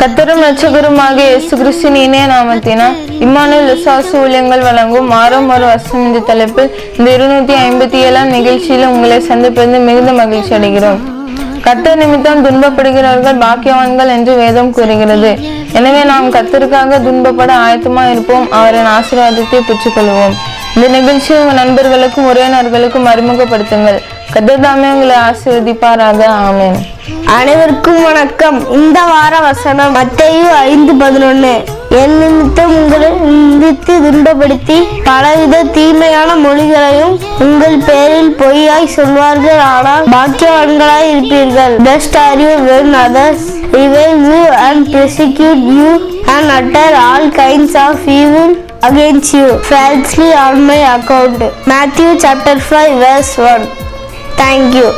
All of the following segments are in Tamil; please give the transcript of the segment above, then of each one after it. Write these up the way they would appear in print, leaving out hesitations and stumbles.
கர்த்தரும் இரட்சகருமாகிய இயேசு கிறிஸ்துவின் இனிய நாமத்தினால் இம்மானுவேல் விசுவாச ஊழியங்கள் வழங்கும் மாறும் ஒரு வசனம் என்ற தலைப்பில் இந்த 257ஆம் நிகழ்ச்சியில் உங்களை சந்திப்பது மிகுந்த மகிழ்ச்சி அடைகிறோம். கர்த்தர் நிமித்தம் துன்பப்படுகிறவர்கள் பாக்கியவான்கள் என்று வேதம் கூறுகிறது. எனவே நாம் கர்த்தருக்காக துன்பப்பட ஆயத்தமாக இருப்போம். அவரின் ஆசீர்வாதத்தை பெற்றுக்கொள்வோம். இந்த நிகழ்ச்சியை உங்கள் நண்பர்களுக்கும் உறவினர்களுக்கும் அறிமுகப்படுத்துங்கள். கர்த்தர் தாமே உங்களை ஆசீர்வதிப்பாராக. ஆமென். அனைவருக்கும் வணக்கம். இந்த வார வசனம் மத்தேயு 5:11. என் நிமித்தம் உங்களை நிந்தித்து துன்பப்படுத்தி பலவித தீமையான மொழிகளையும் உங்கள் பேரில் பொய்யாய் சொல்வார்கள், ஆனால் பாக்கியவான்களாய் இருப்பீர்கள். Blessed are you when others revile you and persecute you and utter all kinds of evil against you falsely on my account. Matthew chapter 5 verse 1. Thank you.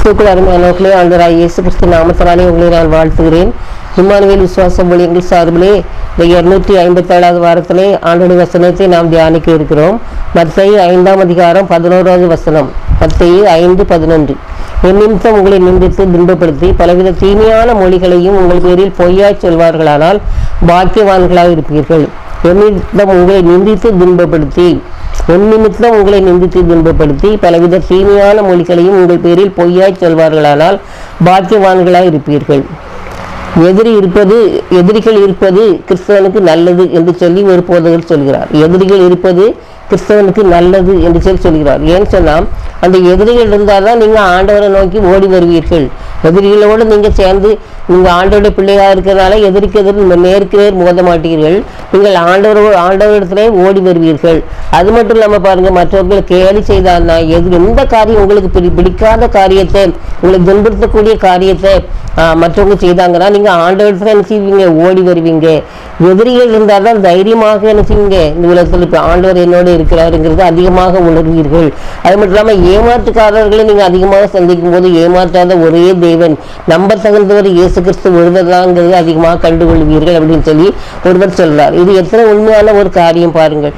கிறிஸ்துக்குள் அருமையானவர்களே, ஆண்டவராகிய இயேசு கிறிஸ்து நாமத்தினாலே உங்களை நான் வாழ்த்துகிறேன். இம்மானுவேல் விசுவாச ஊழியங்கள் சார்பிலே இந்த 257வது வாரத்திலே ஆண்டவருடைய வசனத்தை நாம் தியானிக்க இருக்கிறோம். மத்தேயு 5ஆம் அதிகாரம் 11வது வசனம். மத்தேயு 5:11. என் நிமித்தம் உங்களை நிந்தித்து துன்பப்படுத்தி பலவித தீமையான மொழிகளையும் உங்கள் பேரில் பொய்யாய் சொல்வார்களானால் பாக்கியவான்களாக இருப்பீர்கள். என் நிமித்தம் உங்களை நிந்தித்து துன்பப்படுத்தி பலவித தீமையான மொழிகளையும் உங்கள் பேரில் பொய்யாய் சொல்வார்களானால் பாக்கியவான்களாய் இருப்பீர்கள். எதிரிகள் இருப்பது கிறிஸ்தவனுக்கு நல்லது என்று சொல்லி ஒரு போதகர் சொல்கிறார். எதிரிகள் இருப்பது கிறிஸ்தவனுக்கு நல்லது என்று சொல்கிறார். ஏன்னு சொன்னால், அந்த எதிரிகள் இருந்தால் தான் நீங்கள் ஆண்டவரை நோக்கி ஓடி வருவீர்கள். எதிரிகளோடு நீங்கள் சேர்ந்து நீங்கள் ஆண்டவருடைய பிள்ளையாக இருக்கிறதுனால எதிர்க்கு நேருக்கு நேர் மோத மாட்டீர்கள். நீங்கள் ஆண்டவரிடத்திலே ஓடி வருவீர்கள். அது மட்டும் இல்லாமல் பாருங்கள், மற்றவர்கள் கேலி செய்தால்னா எந்த காரியம் உங்களுக்கு பிடிக்காத காரியத்தை, உங்களை துன்படுத்தக்கூடிய காரியத்தை மற்றவங்க செய்தாங்கன்னா நீங்கள் ஆண்டவரிடத்துல என்ன செய்வீங்க? ஓடி வருவீங்க. எதிரிகள் இருந்தால் தான் தைரியமாக என்ன செய்வீங்க? இந்த உலகத்தில் இப்போ ஆண்டவர் என்னோடு இருக்கிறாருங்கிறது அதிகமாக உணர்வீர்கள். அது மட்டும் இல்லாமல் ஏமாற்றுக்காரர்களை நீங்கள் அதிகமாக சந்திக்கும் போது ஏமாற்றாத ஒரே தேவன், நம்ப தகுந்தவர் இயேசு கிறிஸ்து ஒருவர்தாங்கிறது அதிகமாக கண்டுகொள்வீர்கள் அப்படின்னு சொல்லி ஒருவர் சொல்றார். இது எத்தனை உண்மையான ஒரு காரியம் பாருங்கள்.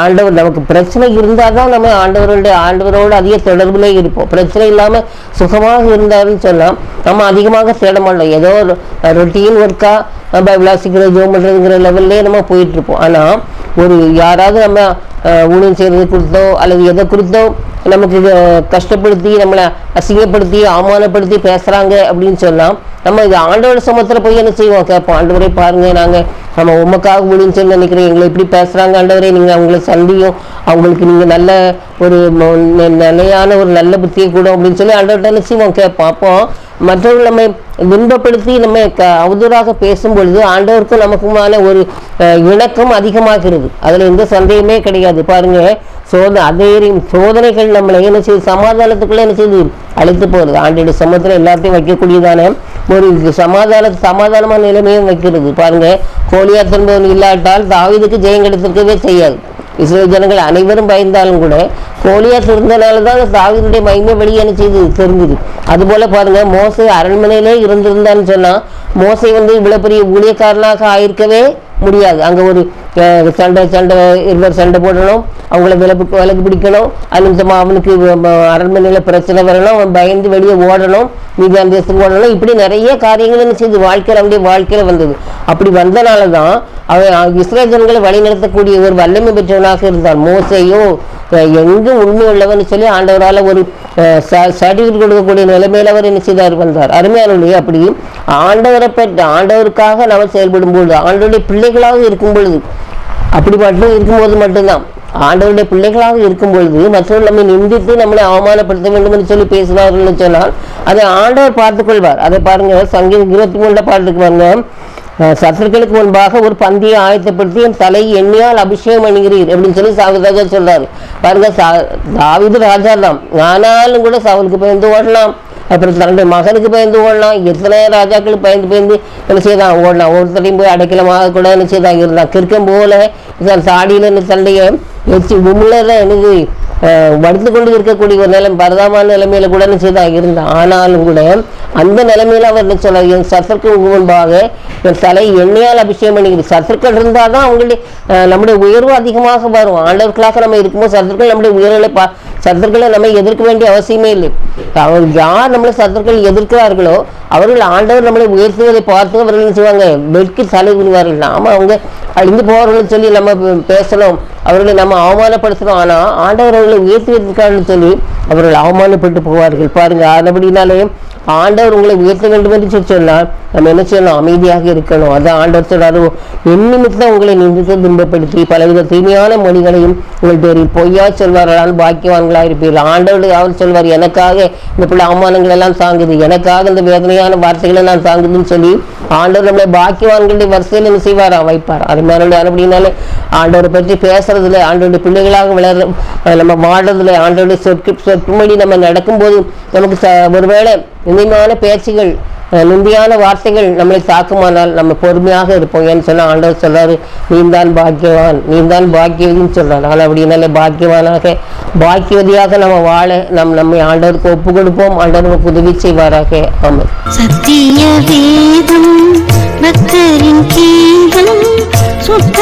ஆண்டவர் நமக்கு பிரச்சனை இருந்தால் தான் நம்ம ஆண்டவரோடு அதிக தொடர்புலே இருப்போம். பிரச்சனை இல்லாமல் சுகமாக இருந்தாருன்னு சொன்னால் நம்ம அதிகமாக தேட மாட்டோம். ஏதோ ரொட்டீன் ஒர்க்கா விளாசிக்கிறது ஜோம் பண்ணுறதுங்கிற லெவல்லே நம்ம போயிட்டு இருப்போம். ஆனால் ஒரு யாராவது நம்ம ஊழியம் செய்கிறது குறித்தோ அல்லது எதை குறித்தோ நமக்கு கஷ்டப்படுத்தி நம்மளை அசிங்கப்படுத்தி அவமானப்படுத்தி பேசுகிறாங்க அப்படின்னு சொன்னால் நம்ம இது ஆண்டவரோட சமத்தில் போய் என்ன செய்வோம்? கேட்போம், ஆண்டவரை பாருங்கள், நம்ம உமக்காக ஊழியம் செய்ய நினைக்கிறேன், எங்களை இப்படி பேசுகிறாங்க ஆண்டவரே, நீங்கள் அவங்களை சந்தியும், அவங்களுக்கு நீங்கள் நல்ல ஒரு நிலையான ஒரு நல்ல புத்தியை கூட அப்படின்னு சொல்லி ஆண்டவர்கிட்ட என்ன செய்வோம்? கேட்போம். அப்போ மற்றவர்கள் நம்மை துன்பப்படுத்தி நம்ம அவதூறாக பேசும் பொழுது ஆண்டவருக்கும் நமக்குமான ஒரு இணக்கம் அதிகமாகிறது. அதில் எந்த சந்தேகமே கிடையாது. பாருங்க, சோதனைகள் நம்மளை என்ன செய்யுது? சமாதானத்துக்குள்ள என்ன செய்யுது? அழைத்து போகிறது. ஆண்டோட சமூகத்தில் எல்லாத்தையும் வைக்கக்கூடியதான ஒரு சமாதானமான நிலைமையும் வைக்கிறது. பாருங்க, கோலியாத் என்பவன் இல்லாட்டால் தாவீதுக்கு ஜெயம் கிடைத்திருக்கவே செய்யாது. இஸ்ரேல் ஜனங்கள் அனைவரும் பயந்தாலும் கூட கோலியாத் இருந்தனால தான் தாவீதுடைய மகிமை வெளியே என்ன செய்து தெரிஞ்சுது. அதுபோல பாருங்க, மோசே அரண்மனையிலே இருந்திருந்தான்னு சொன்னா மோசே இவ்வளவு பெரிய ஊழியக்காரனாக ஆயிருக்கவே முடியாது. அங்கே ஒரு இருவர் சண்டை போடணும், அவங்கள விலக்கு பிடிக்கணும், அது நிமிஷமாக அவனுக்கு அரண்மனையில் பிரச்சனை வரணும், அவன் பயந்து வெளியே ஓடணும், மீதியான தேசத்துக்கு ஓடணும். இப்படி நிறைய காரியங்கள் என்ன செய்து அவனுடைய வாழ்க்கையில் வந்தது. அப்படி வந்தனால தான் அவன் இஸ்ரேல் ஜனங்களை வழிநடத்தக்கூடிய ஒரு வல்லமை பெற்றவனாக இருந்தான். மோசேயோ எங்கும் உண்மை உள்ளவன்னு சொல்லி ஆண்டவரால் ஒரு சர்டிஃபிகேட் கொடுக்கக்கூடிய நிலைமையில அவர் என்ன செய்தார்? வந்தார். அருமையானவர்களே, அப்படி ஆண்டவருக்காக நம்ம செயல்படும் பொழுது, ஆண்டவருடைய பிள்ளைகளாக இருக்கும் பொழுது, அப்படி மட்டும் இருக்கும்போது மட்டும்தான் ஆண்டவருடைய பிள்ளைகளாக இருக்கும் பொழுது மற்றவர்கள் நம்மை நிந்தித்து நம்மளை அவமானப்படுத்த வேண்டும் என்று சொல்லி பேசினார்கள் சொன்னால் அதை ஆண்டவர் பார்த்துக் கொள்வார். அதை பாருங்க, சங்கீதம் 23 பாட்டுக்கு வாங்க. சத்துருக்களுக்கு முன்பாக ஒரு பந்தியை ஆயத்தப்படுத்தி என் தலை எண்ணெயால் அபிஷேகம் அணுகிறீர் அப்படின்னு சொல்லி ராஜா சொல்றாரு. பாருங்க, தாவீது ராஜா தான், ஆனாலும் கூட சவுலுக்கு பயந்து ஓடலாம், அப்புறம் தன்னுடைய மகனுக்கு பயந்து ஓடலாம், எத்தனை ராஜாக்களுக்கு பயந்து என்ன செய்தான்? ஓடலாம். ஒருத்தரையும் போய் அடைக்கலமாக கூட என்ன செய்தான்? இருந்தான். கிறுக்கம் போல சாடியில் தன்னுடைய வச்சு உம்மில் எனக்கு வடுத்து கொண்டு இருக்கக்கூடிய ஒரு பரதாமான நிலைமையில கூட என்ன செய்தான்? இருந்தான். ஆனாலும் கூட அந்த நிலைமையில அவர் என்ன சொல்றாரு? என் சத்துருக்கு முன்பாக என் தலை எண்ணெயால் அபிஷேகம் பண்ணிக்கிறது. சத்துருக்கள் இருந்தால் தான் அவங்களுடைய நம்முடைய உயர்வு அதிகமாக வரும். ஆண்டவர்களாக நம்ம இருக்கும்போது சத்துருக்கள் நம்முடைய சத்துருக்களை நம்ம எதிர்க்க வேண்டிய அவசியமே இல்லை. அவர் யார் நம்மளை சத்துருக்கள் எதிர்க்கிறார்களோ அவர்கள் ஆண்டவர் நம்மளை உயர்த்துவதை பார்த்து அவர்கள் என்ன செய்வாங்க? வெட்கி தலை விடுவார்கள். நாம அவங்க அழிந்து போவார்கள் சொல்லி நம்ம பேசணும், அவர்களை நம்ம அவமானப்படுத்தணும். ஆனால் ஆண்டவர் அவர்களை உயர்த்துவதற்காக சொல்லி அவர்கள் அவமானப்பட்டு போவார்கள். பாருங்க, அதுபடினாலே ஆண்டவர் உங்களை உயர்த்த வேண்டும் என்று சொன்னால் நம்ம என்ன செய்யணும்? அமைதியாக இருக்கணும். அதான் ஆண்டவர் சொல்றாரு, என் நிமித்தம் உங்களை நிந்தித்து துன்பப்படுத்தி பலவித தீமையான மொழிகளையும் உங்கள் பேரில் பொய்யா சொல்வார்களால் பாக்கியவான்களாக இருப்பீர்கள். ஆண்டவர் அவர் சொல்வார், எனக்காக இந்த பிள்ளை அவமானங்கள் எல்லாம் தாங்குது, எனக்காக இந்த வேதனையான வார்த்தைகளை நான் தாங்குதுன்னு சொல்லி ஆண்டவர் நம்மளை பாக்கியவான்களுடைய வரிசையில் என்ன செய்வாரா? வைப்பார். அப்படின்னாலே ஆண்டவரை பற்றி பேசுறதுல, ஆண்டவருடைய பிள்ளைகளாக நம்ம வாழ்றதுல, ஆண்டவருடைய சொற்கும்படி நம்ம நடக்கும்போது நமக்கு ஒருவேளை இனிமையான பேச்சுகள் நிந்தியான வார்த்தைகள் நம்மளை தாக்குமானால் நம்ம பொறுமையாக இருப்போம். ஏன்னு சொன்னால் ஆண்டவர் சொல்றாரு, நீந்தான் பாக்கியவான், நீந்தான் பாக்கியவதின்னு சொல்றாரு. ஆனால் அப்படின்னாலே பாக்கியவானாக பாக்கியவதியாக நம்ம வாழ நம்மை ஆண்டவருக்கு ஒப்பு கொடுப்போம். ஆண்டவர் நமக்கு உதவி செய்வாராக. ஆமென். சத்திய வேதம் பக்தரின் கீதம் சுத்த